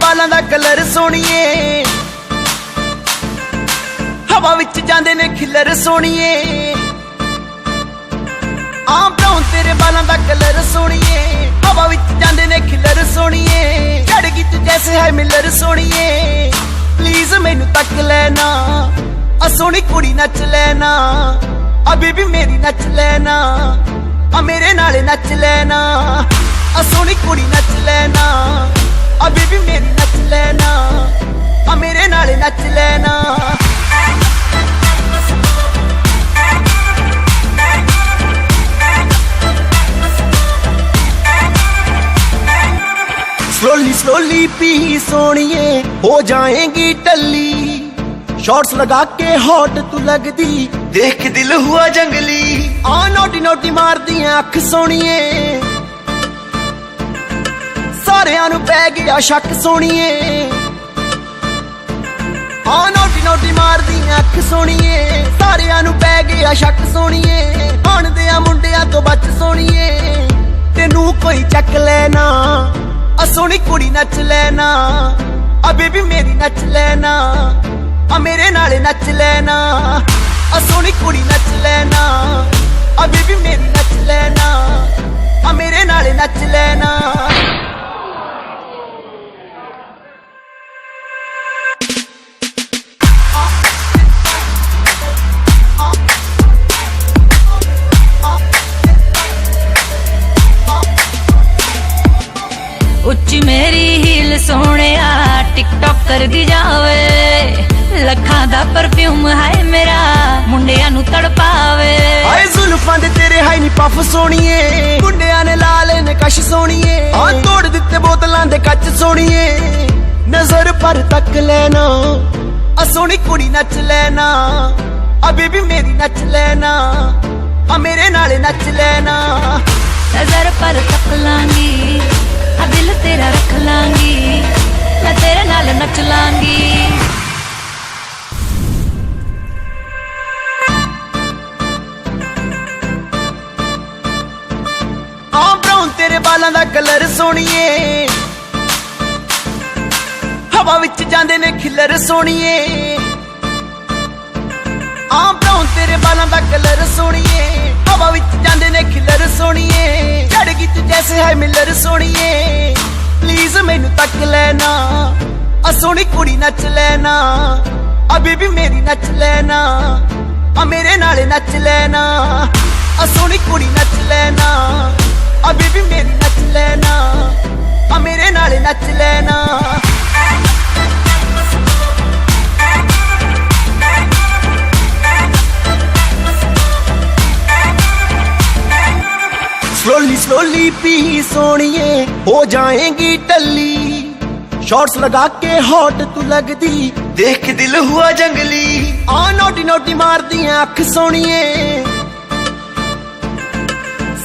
बालां दा कलर सोहणीए, हवा विच जांदे ने खिलर सोहणीए। ब्राउन तेरे बालां दा कलर सोहणीए, हवा विच जांदे ने खिलर सोहणीए। चढ़गी तू जैसे है मिलर सोहणीए, प्लीज मैनू तक लेना, सोहनी कुड़ी नच लेना, अभी भी मेरी नच लेना, मेरे नाले नच लेना, सोहनी कुड़ी नच लेना, अभी भी मेरी नच लेना, मेरे नाले नच लेना। स्लोली स्लोली पी सोनिए, हो जाएगी टल्ली, शॉर्ट्स लगा के हॉट तू लगदी, देख दिल हुआ जंगली। नोटी नोटी मार दी अख सोनिए, सारियां नू पै गया शक सोनिए। नोटी नोटी मार दी अख सोनिए, सारियां नू पै गया शक सोनिए। हुण दे मुंडियां तो बच सोनिए, तेनू कोई चक लेना, सोहनी कुड़ी नच लेना, अभी भी मेरी नच लेना, मेरे नाले नच लेना, सोहनी कुड़ी नच लेना, अभी भी मेरी नच लेना, मेरे नाले नच लेना। उच्ची मेरी हील सोहणिया, टिकटॉक कर दी जावे, लखां दा परफ्यूम है मेरा, मुंडियां नू तड़पावे। हाय जुल्फां दे तेरे हाई नी पफ सोहणीए, मुंडियां ने ला लेने कश सोहणीए। तोड़ दिते बोतलां दे कच सोहणीए, नजर पर तक लेना, सोहनी कुड़ी नच लेना, अभी भी मेरी नच लेना, मेरे नाले नच लेना। नजर पर तक लांगी, दिल तेरा रख लांगी, मैं तेरे नाल नच लांगी। ब्राउन तेरे बालां दा कलर सोहणीए, हवा विच जांदे ने खिलर सोहणीए। ब्राउन तेरे बालां दा कलर सोहणीए, हवा विच जांदे ने खिलर सोहणीए। चढ़गी तू जैसे है मिलर सोहणीए, प्लीज मैनू तक लेना, सोहनी कुड़ी नच लेना, अभी भी मेरी नच लेना, मेरे नाले नच लेना, सोहनी कुड़ी नच लेना, अभी भी मेरी नच लेना, मेरे नाले नच लेना। स्लोली स्लोली पी सोनिए, हो जाएगी टल्ली, शॉर्ट्स लगा के हॉट तू लगदी, देख दिल हुआ जंगली। नोटी नोटी मार दी अख सोनिए,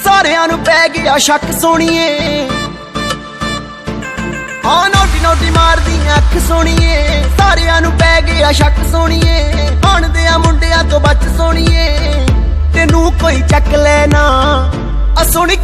सारियां नू पै गया शक सोनिए। नोटी नोटी मार दी अख सोनिए, सारियां नू पै गया शक सोनिए। हुण दे मुंडियां तो बच सोनिए, तेनू कोई चक लेना, सोहनी